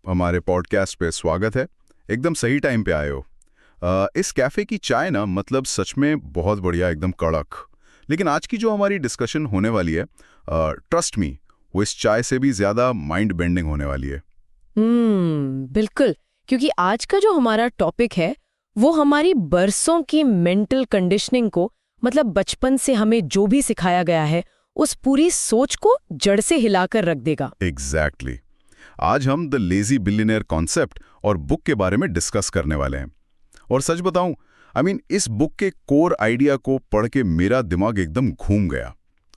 हमारे पॉडकास्ट पे स्वागत है। एकदम सही टाइम पे आए हो। इस कैफ़े की चाय ना मतलब सच में बहुत बढ़िया, एकदम कड़क। लेकिन आज की जो हमारी डिस्कशन होने वाली है, ट्रस्ट मी, वो इस चाय से भी ज़्यादा माइंड बेंडिंग होने वाली है। बिल्कुल। क्योंकि आज का जो हमारा टॉपिक है वो हमारी बरसों की मेंटल कंडीशनिंग को, मतलब बचपन से हमें जो भी सिखाया गया है उस पूरी सोच को जड़ से हिलाकर रख देगा। एग्जैक्टली। आज हम द लेजी बिलियनेयर कॉन्सेप्ट और बुक के बारे में डिस्कस करने वाले हैं। और सच बताऊं, इस बुक के कोर आइडिया को पढ़ के मेरा दिमाग एकदम घूम गया।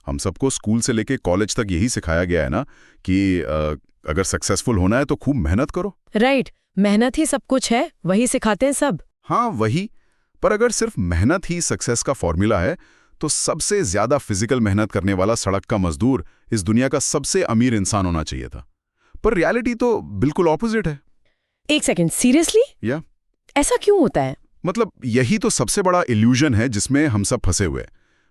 हम सबको स्कूल से लेके कॉलेज तक यही सिखाया गया है ना कि अगर सक्सेसफुल होना है तो खूब मेहनत करो। राइट, मेहनत ही सब कुछ है, वही सिखाते हैं सब। हाँ वही। पर अगर सिर्फ मेहनत ही सक्सेस का फॉर्मूला है तो सबसे ज्यादा फिजिकल मेहनत करने वाला सड़क का मजदूर इस दुनिया का सबसे अमीर इंसान होना चाहिए था। पर रियलिटी तो बिल्कुल ऑपोजिट है। एक सेकंड, सीरियसली? या ऐसा क्यों होता है? मतलब यही तो सबसे बड़ा इल्यूजन है जिसमें हम सब फंसे हुए।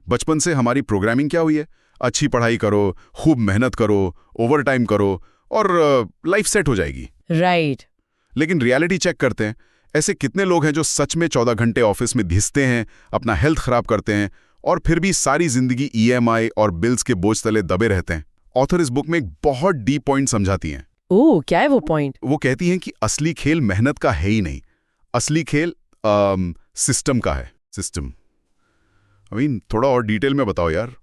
बचपन से हमारी प्रोग्रामिंग क्या हुई है? अच्छी पढ़ाई करो, खूब मेहनत करो, ओवर टाइम करो और लाइफ सेट हो जाएगी। राइट। लेकिन रियलिटी चेक करते हैं, ऐसे कितने लोग हैं जो सच में 14 घंटे ऑफिस में घिसते हैं, अपना हेल्थ खराब करते हैं और फिर भी सारी जिंदगी EMI और बिल्स के बोझ तले दबे रहते हैं। ऑथर इस बुक में एक बहुत डीप पॉइंट समझाती हैं। ओह, क्या है वो पॉइंट? वो कहती हैं कि असली खेल मेहनत का है ही नहीं, असली खेल सिस्टम का है। सिस्टम थोड़ा और डिटेल में बताओ यार।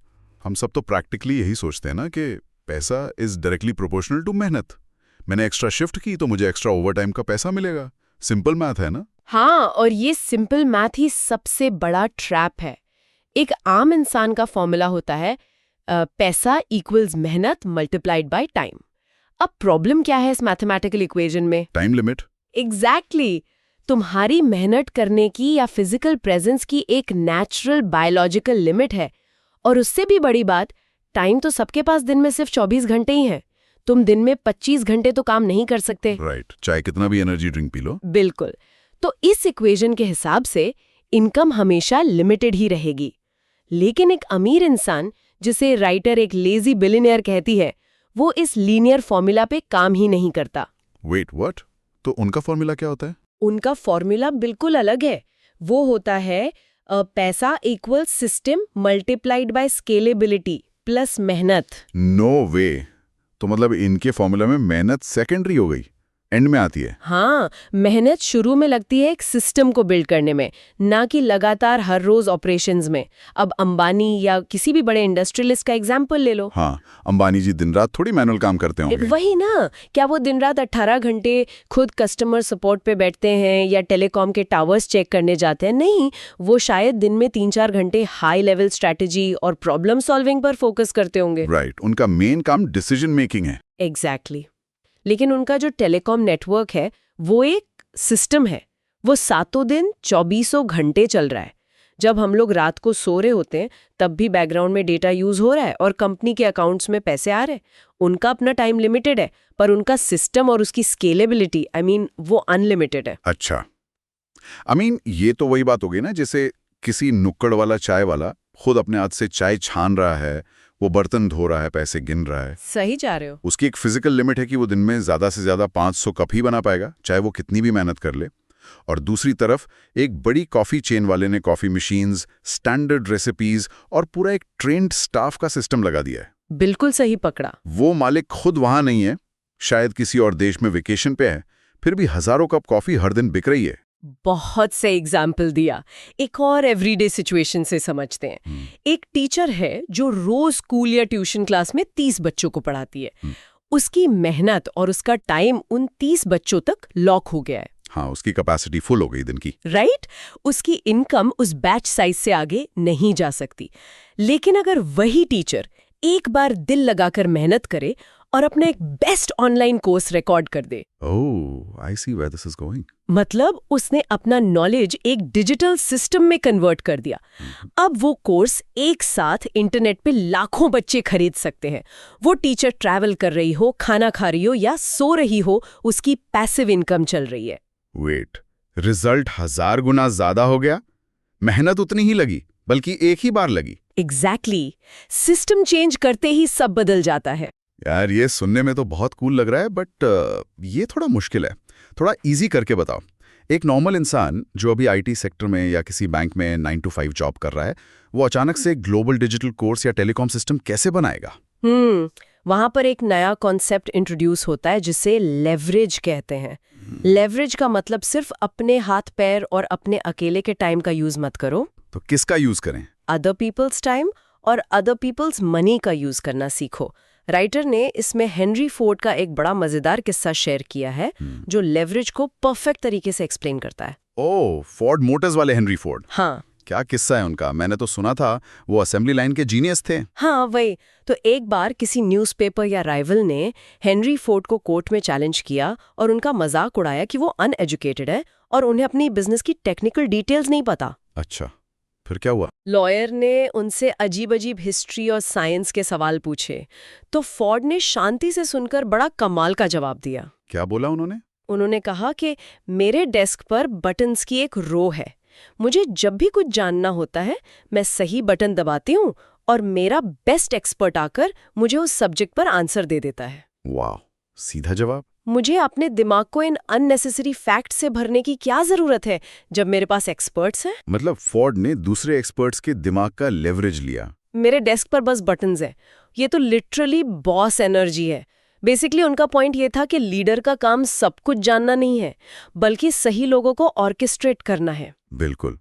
हम सब तो प्रैक्टिकली यही सोचते हैं ना कि पैसा इज डायरेक्टली प्रोपोर्शनल टू मेहनत। मैंने एक्स्ट्रा शिफ्ट की तो मुझे एक्स्ट्रा ओवर टाइम का पैसा मिलेगा। सिंपल मैथ है ना। हाँ, और ये सिंपल मैथ ही सबसे बड़ा ट्रैप है। एक आम इंसान का फॉर्मूला होता है पैसा इक्वल्स मेहनत मल्टीप्लाइड बाय टाइम। अब प्रॉब्लम क्या है इस मैथमेटिकल इक्वेशन में? Time limit. एग्जैक्टली। तुम्हारी मेहनत करने की या फिजिकल प्रेजेंस की एक नेचुरल बायोलॉजिकल लिमिट है। और उससे भी बड़ी बात, टाइम तो सबके पास दिन में सिर्फ 24 घंटे ही हैं। तुम दिन में 25 घंटे तो काम नहीं कर सकते। राइट, चाहे कितना भी एनर्जी ड्रिंक पी लो। बिल्कुल। तो इस इक्वेशन के हिसाब से इनकम हमेशा लिमिटेड ही रहेगी। लेकिन एक अमीर इंसान, जिसे राइटर एक लेजी बिलियनियर कहती है, वो इस लीनियर फॉर्मूला पे काम ही नहीं करता। Wait what? तो उनका फॉर्मूला क्या होता है? उनका फॉर्मूला बिल्कुल अलग है। वो होता है पैसा equal system multiplied by scalability plus मेहनत। नो वे। तो मतलब इनके फॉर्मूला में मेहनत सेकेंडरी हो गई, एंड में आती है। हाँ, मेहनत शुरू में लगती है एक सिस्टम को बिल्ड करने में, ना कि लगातार हर रोज ऑपरेशंस में। अब अंबानी या किसी भी बड़े इंडस्ट्रियलिस्ट का एग्जांपल ले लो। हाँ, अंबानी जी दिन रात थोड़ी मैनुअल काम करते होंगे। वही ना, क्या वो दिन रात 18 घंटे खुद कस्टमर सपोर्ट पे बैठते हैं या टेलीकॉम के टावर्स चेक करने जाते हैं? नहीं, वो शायद दिन में 3-4 घंटे हाई लेवल स्ट्रैटेजी और प्रॉब्लम सॉल्विंग पर फोकस करते होंगे। राइट, उनका मेन काम डिसीजन मेकिंग है। एग्जैक्टली। लेकिन उनका जो टेलीकॉम नेटवर्क है वो एक सिस्टम है। वो 7 दिन 24 घंटे चल रहा है। जब हम लोग रात को सो रहे होते हैं तब भी बैकग्राउंड में डेटा यूज हो रहा है और कंपनी के अकाउंट्स में पैसे आ रहे हैं। उनका अपना टाइम लिमिटेड है, पर उनका सिस्टम और उसकी स्केलेबिलिटी वो अनलिमिटेड है। अच्छा, ये तो वही बात हो गई ना, जैसे किसी नुक्कड़ वाला चाय वाला खुद अपने हाथ से चाय छान रहा है, वो बर्तन धो रहा है, पैसे गिन रहा है। सही जा रहे हो। उसकी एक फिजिकल लिमिट है कि वो दिन में ज्यादा से ज्यादा 500 कप ही बना पाएगा, चाहे वो कितनी भी मेहनत कर ले। और दूसरी तरफ एक बड़ी कॉफी चेन वाले ने कॉफी मशीन्स, स्टैंडर्ड रेसिपीज और पूरा एक ट्रेन्ड स्टाफ का सिस्टम लगा दिया है। बिल्कुल सही पकड़ा। वो मालिक खुद वहां नहीं है, शायद किसी और देश में वेकेशन पे है, फिर भी हजारों कप कॉफी हर दिन बिक रही है। बहुत से एग्जाम्पल दिया। एक और एवरीडे सिचुएशन से समझते हैं। एक टीचर है जो रोज स्कूल या ट्यूशन क्लास में 30 बच्चों को पढ़ाती है। उसकी मेहनत और उसका टाइम उन 30 बच्चों तक लॉक हो गया है। हाँ, उसकी कैपेसिटी फुल हो गई दिन की। राइट। उसकी इनकम उस बैच साइज से आगे नहीं जा सकती। लेकिन अगर वही टीचर एक बार दिल लगाकर मेहनत करे और अपना एक बेस्ट ऑनलाइन कोर्स रिकॉर्ड कर दे। ओह, आई सी वेयर दिस इज गोइंग। मतलब उसने अपना नॉलेज एक डिजिटल सिस्टम में कन्वर्ट कर दिया। अब वो कोर्स एक साथ इंटरनेट पे लाखों बच्चे खरीद सकते हैं। वो टीचर ट्रैवल कर रही हो, खाना खा रही हो या सो रही हो, उसकी पैसिव इनकम चल रही है। वेट, रिजल्ट 1000 गुना ज्यादा हो गया, मेहनत उतनी ही लगी, बल्कि एक ही बार लगी। एग्जैक्टली। सिस्टम चेंज करते ही सब बदल जाता है। यार ये सुनने में तो बहुत कूल लग रहा है, बट ये थोड़ा मुश्किल है। थोड़ा इजी करके बताओ। एक नॉर्मल इंसान जो अभी आईटी सेक्टर में या किसी बैंक में 9 to 5 जॉब कर रहा है, वो अचानक से ग्लोबल डिजिटल कोर्स या टेलीकॉम सिस्टम कैसे बनाएगा? वहां पर एक नया कॉन्सेप्ट इंट्रोड्यूस होता है जिसे लेवरेज कहते हैं। लेवरेज का मतलब सिर्फ अपने हाथ पैर और अपने अकेले के टाइम का यूज मत करो। तो किसका यूज करें? अदर पीपल्स टाइम और अदर पीपल्स मनी का यूज करना सीखो। राइटर ने इसमें हेनरी फोर्ड का एक बड़ा मजेदार किस्सा शेयर किया है जो लेवरेज को परफेक्ट तरीके से एक्सप्लेन करता है। ओह, फोर्ड मोटर्स वाले हेनरी फोर्ड। हाँ, क्या किस्सा है उनका? मैंने तो सुना था वो असेंबली लाइन के जीनियस थे। हाँ वही। तो एक बार किसी न्यूज़पेपर या राइवल ने हेनरी फोर्ड को कोर्ट में चैलेंज किया और उनका मजाक उड़ाया कि वो अनएजुकेटेड है और उन्हें अपनी बिजनेस की टेक्निकल डिटेल्स नहीं पता। अच्छा, फिर क्या हुआ? लॉयर ने उनसे अजीब अजीब हिस्ट्री और साइंस के सवाल पूछे, तो फोर्ड ने शांति से सुनकर बड़ा कमाल का जवाब दिया। क्या बोला उन्होंने? उन्होंने कहा कि मेरे डेस्क पर बटन्स की एक रो है। मुझे जब भी कुछ जानना होता है मैं सही बटन दबाती हूँ और मेरा बेस्ट एक्सपर्ट आकर मुझे उस सब्जेक्ट पर आंसर दे देता है। वाह, सीधा जवाब। मुझे अपने दिमाग को इन अननेसेसरी फैक्ट से भरने की क्या जरूरत है जब मेरे पास एक्सपर्ट्स हैं। मतलब फोर्ड ने दूसरे एक्सपर्ट्स के दिमाग का लेवरेज लिया। मेरे डेस्क पर बस बटन्स हैं। ये तो लिटरली बॉस एनर्जी है। बेसिकली उनका पॉइंट ये था कि लीडर का काम सब कुछ जानना नहीं है, बल्कि सही लोगों को ऑर्केस्ट्रेट करना है। बिल्कुल।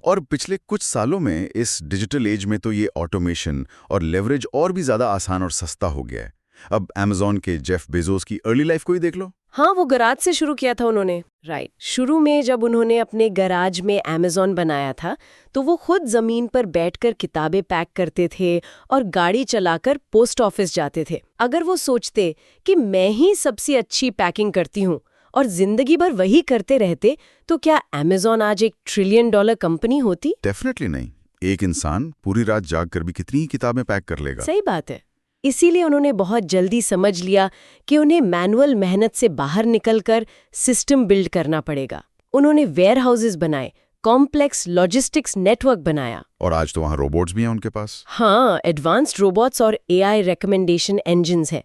और पिछले कुछ सालों में इस डिजिटल एज में तो ये ऑटोमेशन और लेवरेज और भी ज्यादा आसान और सस्ता हो गया है। अब अमेज़न के जेफ बेजोस की अर्ली लाइफ को ही देख लो। हाँ, वो गराज से शुरू किया था उन्होंने। राइट। शुरू में जब उन्होंने अपने गराज में अमेज़न बनाया था तो वो खुद जमीन पर बैठकर किताबें पैक करते थे और गाड़ी चलाकर पोस्ट ऑफिस जाते थे। अगर वो सोचते कि मैं ही सबसे अच्छी पैकिंग करती हूँ और जिंदगी भर वही करते रहते तो क्या अमेज़न आज $1 ट्रिलियन कंपनी होती? डेफिनेटली नहीं। एक इंसान पूरी रात जाग कर भी कितनी ही किताबें पैक कर लेगा। सही बात है। इसीलिए उन्होंने बहुत जल्दी समझ लिया कि उन्हें मैनुअल मेहनत से बाहर निकलकर सिस्टम बिल्ड करना पड़ेगा। उन्होंने वेयर हाउसेज बनाए, कॉम्प्लेक्स लॉजिस्टिक्स नेटवर्क बनाया। और आज तो वहाँ रोबोट्स भी हैं उनके पास। हाँ, एडवांस्ड रोबोट्स और AI रिकमेंडेशन इंजन्स है।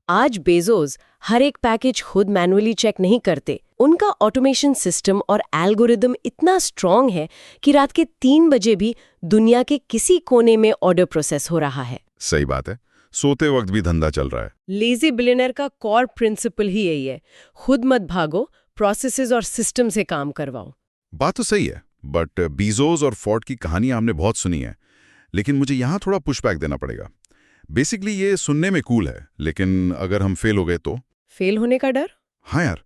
आज बेजोस हर एक पैकेज खुद मैनुअली चेक नहीं करते। उनका ऑटोमेशन सिस्टम और एल्गोरिदम इतना स्ट्रांग है कि रात के 3 बजे भी दुनिया के किसी कोने में ऑर्डर प्रोसेस हो रहा है। सही बात है। सोते वक्त भी धंधा चल रहा है। लेजी बिलियनर का कोर प्रिंसिपल ही यही है, खुद मत भागो, प्रोसेसेस और सिस्टम से काम करवाओ। बात तो सही है, बट बीजोस और फोर्ड की कहानी हमने बहुत सुनी है, लेकिन मुझे यहाँ थोड़ा पुशबैक देना पड़ेगा। बेसिकली ये सुनने में कूल है, लेकिन अगर हम फेल हो गए तो? फेल होने का डर? हाँ यार,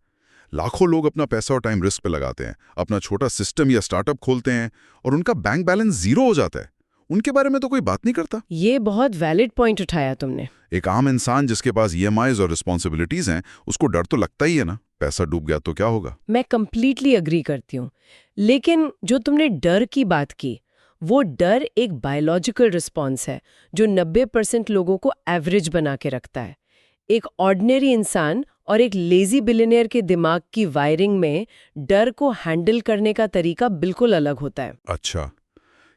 लाखों लोग अपना पैसा और टाइम रिस्क पे लगाते हैं, अपना छोटा सिस्टम या स्टार्टअप खोलते हैं और उनका बैंक बैलेंस 0 हो जाता है। उनके बारे में तो कोई बात नहीं करता। ये बहुत वैलिड पॉइंट उठाया तुमने। एक आम इंसान जिसके पास EMIs और रिस्पॉन्सिबिलिटीज हैं, उसको डर तो लगता ही है ना। पैसा डूब गया तो क्या होगा? मैं कंप्लीटली अग्री करती हूँ, लेकिन जो तुमने डर की बात की, वो डर एक बायोलॉजिकल रिस्पॉन्स है जो 90% लोगों को एवरेज बना के रखता है। एक ऑर्डिनरी इंसान और एक लेजी बिलियनियर के दिमाग की वायरिंग में डर को हैंडल करने का तरीका बिल्कुल अलग होता है। अच्छा,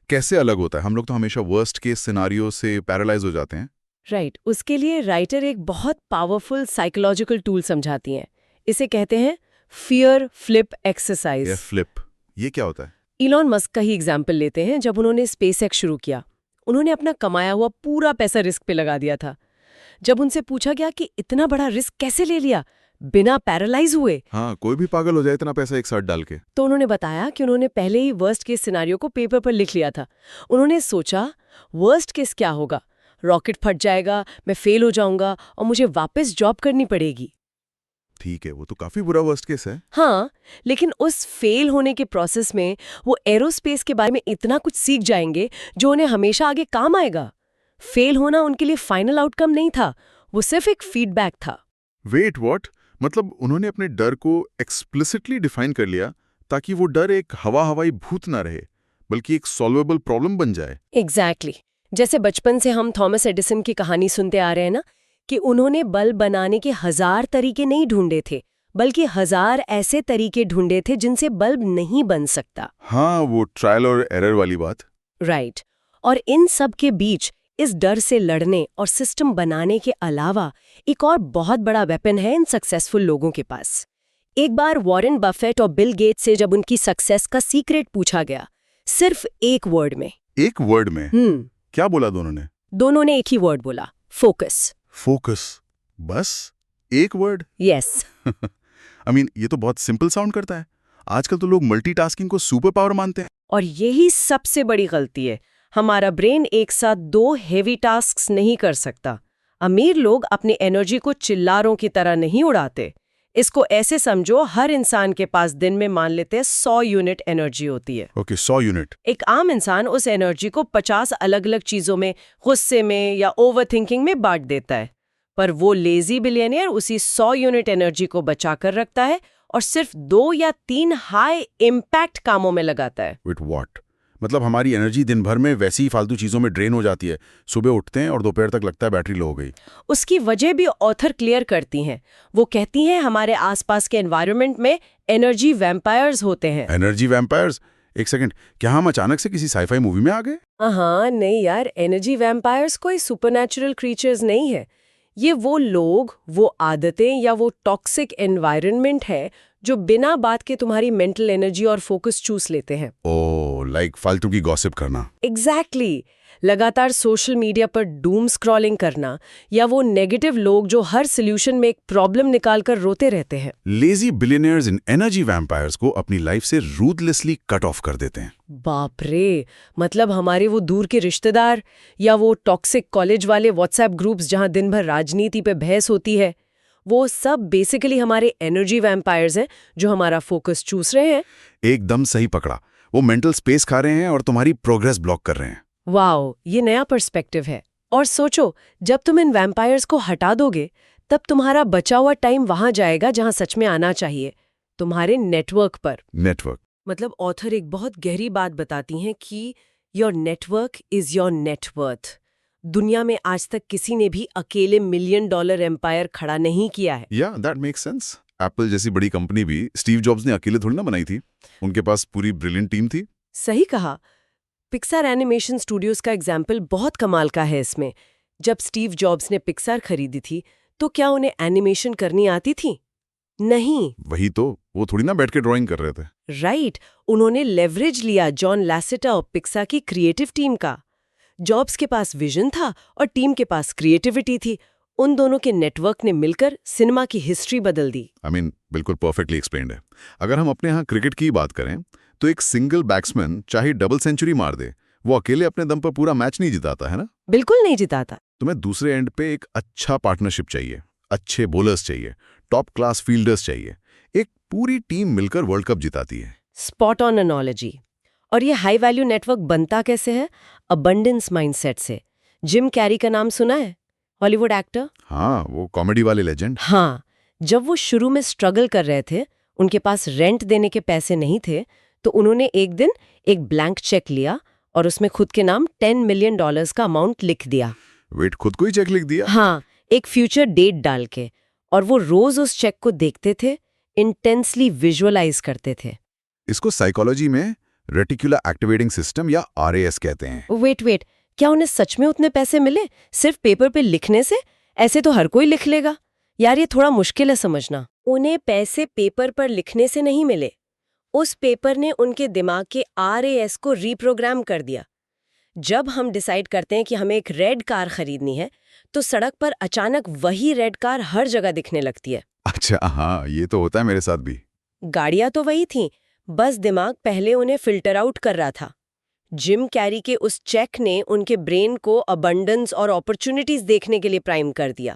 कैसे अलग होता है? हम लोग तो हमेशा वर्स्ट केस सिनारियो से पैरालाइज हो जाते हैं। राइट। उसके लिए राइटर एक बहुत पावरफुल साइकोलॉजिकल टूल समझाती हैं। इसे कहते हैं फियर फ्लिप एक्सरसाइज। फ्लिप, ये क्या होता है? इलॉन मस्क का ही एग्जाम्पल लेते हैं। जब उन्होंने स्पेसएक्स शुरू किया, उन्होंने अपना कमाया हुआ पूरा पैसा रिस्क पे लगा दिया था। जब उनसे पूछा गया कि इतना बड़ा रिस्क कैसे ले लिया बिना पैरालाइज हुए, हाँ, कोई भी पागल हो जाए इतना पैसा एक साथ डाल के। तो उन्होंने बताया कि उन्होंने पहले ही वर्स्ट केस सिनारियो को पेपर पर लिख लिया था। उन्होंने सोचा वर्स्ट केस क्या होगा, रॉकेट फट जाएगा, मैं फेल हो जाऊंगा और मुझे वापस जॉब करनी पड़ेगी। ठीक है, वो तो काफी बुरा वर्स्ट केस है। हाँ, लेकिन उस फेल होने के प्रोसेस में वो एरोस्पेस के बारे में इतना कुछ सीख जाएंगे जो उन्हें हमेशा आगे काम आएगा। फेल होना उनके लिए फाइनल आउटकम नहीं था, वो सिर्फ एक फीडबैक था। Wait, what? मतलब उन्होंने अपने डर को एक्सप्लिसिटली डिफाइन कर लिया ताकि वो डर एक हवाई भूत ना रहे, बल्कि एक सॉल्वेबल प्रॉब्लम बन जाए। एग्जैक्टली। जैसे बचपन से हम थॉमस एडिसन की कहानी सुनते आ रहे हैं ना, कि उन्होंने बल्ब बनाने के 1000 तरीके नहीं ढूंढे थे, बल्कि 1000 ऐसे तरीके ढूंढे थे जिनसे बल्ब नहीं बन सकता। हाँ, वो ट्रायल और एरर वाली बात। राइट। और इन सब के बीच इस डर से लड़ने और सिस्टम बनाने के अलावा एक और बहुत बड़ा वेपन है इन सक्सेसफुल लोगों के पास। एक बार वॉरेन बफेट और बिल गेट्स से जब उनकी सक्सेस का सीक्रेट पूछा गया, सिर्फ एक वर्ड में। एक वर्ड में? क्या बोला दोनों ने? दोनों ने एक ही वर्ड बोला, फोकस। फोकस? बस एक वर्ड? यस। आई मीन, ये तो बहुत सिंपल साउंड करता है। आजकल तो लोग मल्टीटास्किंग को सुपर पावर मानते हैं। और यही सबसे बड़ी गलती है। हमारा ब्रेन एक साथ 2 हेवी टास्क्स नहीं कर सकता। अमीर लोग अपनी एनर्जी को चिल्लारों की तरह नहीं उड़ाते। इसको ऐसे समझो, हर इंसान के पास दिन में मान लेते हैं 100 यूनिट एनर्जी होती है। Okay, 100 unit. एक आम इंसान उस एनर्जी को 50 अलग अलग चीजों में, गुस्से में या ओवर थिंकिंग में बांट देता है। पर वो लेजी बिलियनियर उसी 100 यूनिट एनर्जी को बचा कर रखता है और सिर्फ 2 या 3 हाई इम्पैक्ट कामों में लगाता है। With what? मतलब हमारी एनर्जी दिन भर में वैसी ही फालतू चीजों में ड्रेन हो जाती है। सुबह उठते हैं और दोपहर तक लगता है बैटरी लो हो गई। उसकी वजह भी ऑथर क्लियर करती हैं। वो कहती हैं हमारे आसपास के एनवायरनमेंट में एनर्जी वैम्पायर्स होते हैं। Energy vampires? एक सेकंड, क्या हम अचानक से किसी साईफाई मूवी में आ गए? हाँ, नहीं यार, एनर्जी वैम्पायर्स कोई सुपरनैचुरल क्रीचर्स नहीं है। ये वो लोग, वो आदतें या वो टॉक्सिक एनवायरनमेंट है जो बिना बात के तुम्हारी मेंटल एनर्जी और फोकस चूस लेते हैं। ओह, लाइक फालतू की गॉसिप करना। एग्जैक्टली। लगातार सोशल मीडिया पर डूम स्क्रॉलिंग करना, या वो नेगेटिव लोग जो हर सॉल्यूशन में एक प्रॉब्लम निकालकर रोते रहते हैं। लेजी बिलियनियर्स इन एनर्जी वैम्पायर्स को अपनी लाइफ से रूथलेसली कट ऑफ कर देते हैं। बाप रे, मतलब हमारे वो दूर के रिश्तेदार या वो टॉक्सिक कॉलेज वाले व्हाट्सएप ग्रुप्स जहां दिन भर राजनीति पे बहस होती है, वो सब बेसिकली हमारे एनर्जी वैम्पायर्स हैं जो हमारा फोकस चूस रहे हैं। एकदम सही पकड़ा। वो मेंटल स्पेस खा रहे हैं और तुम्हारी प्रोग्रेस ब्लॉक कर रहे हैं। वाओ, ये नया पर्सपेक्टिव है। और सोचो, जब तुम इन वैम्पायर्स को हटा दोगे, तब तुम्हारा बचा हुआ टाइम वहां जाएगा जहां सच में आना चाहिए, तुम्हारे नेटवर्क पर। नेटवर्क? मतलब ऑथर एक बहुत गहरी बात बताती हैं कि your network is your net worth. दुनिया में आज तक किसी ने भी अकेले $1 मिलियन एम्पायर खड़ा नहीं किया है। या दैट मेक्स सेंस। एप्पल जैसी बड़ी कंपनी भी स्टीव जॉब्स ने अकेले थोड़ी ना बनाई थी। उनके पास पूरी ब्रिलियंट टीम थी। सही कहा। पिक्सार एनिमेशन स्टूडियोज का एग्जाम्पल बहुत कमाल का है इसमें। जब स्टीव जॉब्स ने पिक्सार खरीदी थी, तो क्या उन्हें एनिमेशन करनी आती थी? नहीं। वही तो, वो थोड़ी ना बैठ के ड्राइंग कर रहे थे। राइट। उन्होंने लेवरेज लिया जॉन लैसेटर और पिक्सार की क्रिएटिव टीम का। जॉब्स के पास विजन था और टीम के पास क्रिएटिविटी थी। उन दोनों के नेटवर्क ने मिलकर सिनेमा की हिस्ट्री बदल दी। आई मीन, बिल्कुल परफेक्टली एक्सप्लेन्ड है। अगर हम अपने यहाँ क्रिकेट की बात करें, तो एक सिंगल बैट्समैन चाहे डबल सेंचुरी मार दे, वो अकेले अपने दम पर पूरा मैच नहीं जिताता है ना। बिल्कुल नहीं जिताता। तुम्हें दूसरे एंड पे एक अच्छा पार्टनरशिप चाहिए, अच्छे बॉलर्स चाहिए, टॉप क्लास फील्डर्स चाहिए। एक पूरी टीम मिलकर वर्ल्ड कप जिताती है। Spot on analogy. और ये हाई वैल्यू नेटवर्क बनता कैसे है? अबंडेंस माइंडसेट से। जिम कैरी का नाम सुना है? Hollywood actor. हाँ, वो कॉमेडी वाले लेजेंड। हाँ, जब वो शुरू में स्ट्रगल कर रहे थे, उनके पास रेंट देने के पैसे नहीं थे, तो उन्होंने एक दिन एक ब्लैंक चेक लिया और उसमें खुद के नाम $10 मिलियन का अमाउंट लिख दिया। वेट, खुद को ही चेक लिख दिया? हाँ, एक फ्यूचर डेट डाल के। और वो रोज उस चेक को देखते थे, इंटेंसली विजुअलाइज करते थे। इसको साइकोलॉजी में रेटिकुलर एक्टिवेटिंग सिस्टम या RAS कहते हैं। वेट, क्या उन्हें सच में उतने पैसे मिले सिर्फ पेपर पे लिखने से? ऐसे तो हर कोई लिख लेगा। यार, ये थोड़ा मुश्किल है समझना। उन्हें पैसे पेपर पर लिखने से नहीं मिले। उस पेपर ने उनके दिमाग के RAS को रीप्रोग्राम कर दिया। जब हम डिसाइड करते हैं कि हमें एक रेड कार खरीदनी है, तो सड़क पर अचानक वही रेड कार हर जगह दिखने लगती है। अच्छा, हाँ, ये तो होता है मेरे साथ भी। गाड़ियां तो वही थीं, बस दिमाग पहले उन्हें फिल्टर आउट कर रहा था। जिम कैरी के उस चेक ने उनके ब्रेन को अबंडेंस और अपॉर्चुनिटीज देखने के लिए प्राइम कर दिया।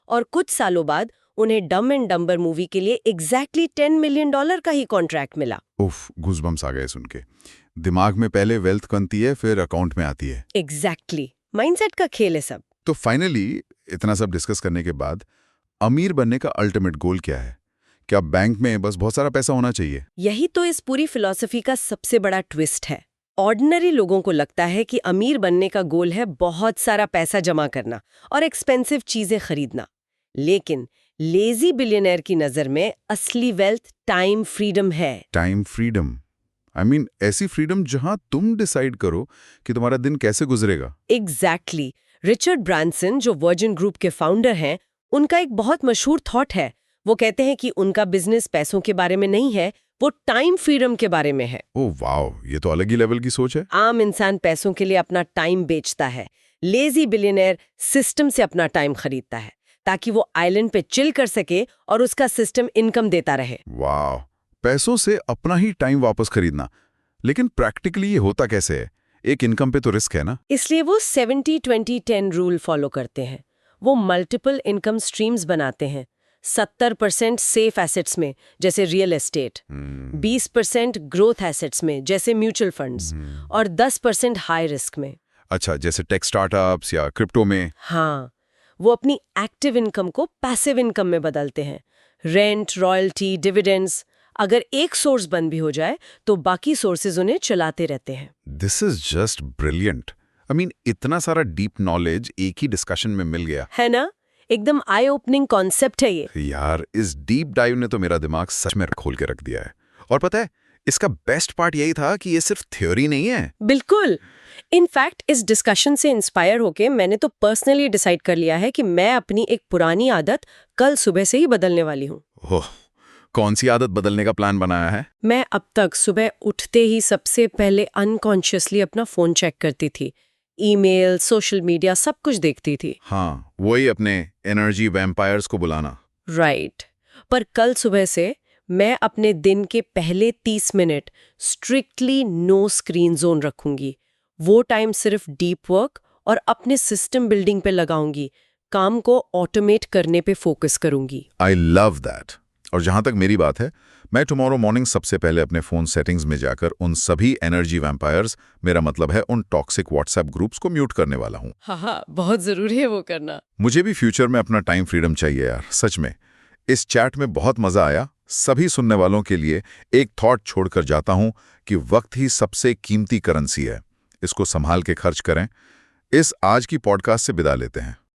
और कुछ सालों बाद उन्हें डम एंड डम्बर मूवी के लिए एग्जैक्टली $10 मिलियन का ही कॉन्ट्रैक्ट मिला। उफ, गूज़बम्स आ गए सुन के। दिमाग में पहले वेल्थ बनती है, फिर अकाउंट में आती है। एग्जैक्टली। माइंडसेट का खेल है सब। तो फाइनली इतना सब डिस्कस करने के बाद अमीर बनने का अल्टीमेट गोल क्या है? क्या बैंक में बस बहुत सारा पैसा होना चाहिए? यही तो इस पूरी फिलॉसफी का सबसे बड़ा ट्विस्ट है। ऑर्डिनरी लोगों को लगता है कि अमीर बनने का गोल है बहुत सारा पैसा जमा करना और एक्सपेंसिव चीजें खरीदना। लेकिन लेजी बिलियनर की नजर में असली वेल्थ टाइम फ्रीडम है। Time freedom? आई मीन, ऐसी फ्रीडम जहां तुम डिसाइड करो कि तुम्हारा दिन कैसे गुजरेगा। एग्जैक्टली। रिचर्ड ब्रांसन जो वर्जिन ग्रुप के फाउंडर हैं, उनका एक बहुत मशहूर थॉट है। वो कहते हैं कि उनका बिजनेस पैसों के बारे में नहीं है, वो टाइम फ्रीडम के बारे में है। ओह वाओ, ये तो अलग ही लेवल की सोच है। आम इंसान पैसों के लिए अपना टाइम बेचता है, लेजी बिलियनर सिस्टम से अपना टाइम खरीदता है ताकि वो आइलैंड पे चिल कर सके और उसका सिस्टम इनकम देता रहे। वाह, पैसों से अपना ही टाइम वापस खरीदना। लेकिन प्रैक्टिकली ये होता कैसे है? एक इनकम पे तो रिस्क है ना। इसलिए वो 70-20-10 रूल फॉलो करते हैं। वो मल्टीपल इनकम स्ट्रीम्स बनाते हैं। 70% सेफ एसेट्स में जैसे रियल एस्टेट, 20% ग्रोथ एसेट्स में जैसे म्यूचुअल फंड्स और 10% हाई रिस्क में। अच्छा, जैसे टेक स्टार्टअप्स या क्रिप्टो में। हाँ, वो अपनी एक्टिव इनकम को पैसिव इनकम में बदलते हैं। रेंट, रॉयल्टी, डिविडेंड्स, अगर एक सोर्स बंद भी हो जाए तो बाकी सोर्सेज उन्हें चलाते रहते हैं। This is just brilliant. I mean, इतना सारा डीप नॉलेज एक ही डिस्कशन में मिल गया है ना? एकदम आई ओपनिंग कॉन्सेप्ट है ये। यार। इस डीप डाइव ने तो मेरा दिमाग सच में खोल के रख दिया है। और पता है, इसका बेस्ट पार्ट यही था कि ये सिर्फ थ्योरी नहीं है। बिल्कुल। इनफैक्ट इस डिस्कशन से इंस्पायर होके मैंने तो पर्सनली डिसाइड कर लिया है कि मैं अपनी एक पुरानी आदत कल सुबह से ही बदलने वाली हूँ। ओह, कौन सी आदत बदलने का प्लान बनाया है? मैं अब तक सुबह उठते ही सबसे पहले अनकॉन्शियसली अपना फोन चेक करती थी। ईमेल, सोशल मीडिया, सब कुछ देखती थी। हाँ, वही अपने एनर्जी वैम्पायर्स को बुलाना। राइट। पर कल सुबह से मैं अपने दिन के पहले 30 minute strictly no screen zone रखूंगी। वो टाइम सिर्फ डीप वर्क और अपने सिस्टम बिल्डिंग पे लगाऊंगी। काम को ऑटोमेट करने पे फोकस करूंगी। I love that. और जहां तक मेरी बात है, मैं टुमारो मॉर्निंग सबसे पहले अपने फोन सेटिंग्स में जाकर उन सभी एनर्जी वैम्पायर्स, मेरा मतलब है उन टॉक्सिक व्हाट्सएप ग्रुप्स को म्यूट करने वाला हूं। हाँ, बहुत जरूरी है वो करना। मुझे भी फ्यूचर में अपना टाइम फ्रीडम चाहिए यार, सच में। इस चैट में बहुत मजा आया। सभी सुनने वालों के लिए एक थॉट छोड़कर जाता हूं कि वक्त ही सबसे कीमती करेंसी है। इसको संभाल के खर्च करें। इस आज की पॉडकास्ट से विदा लेते हैं।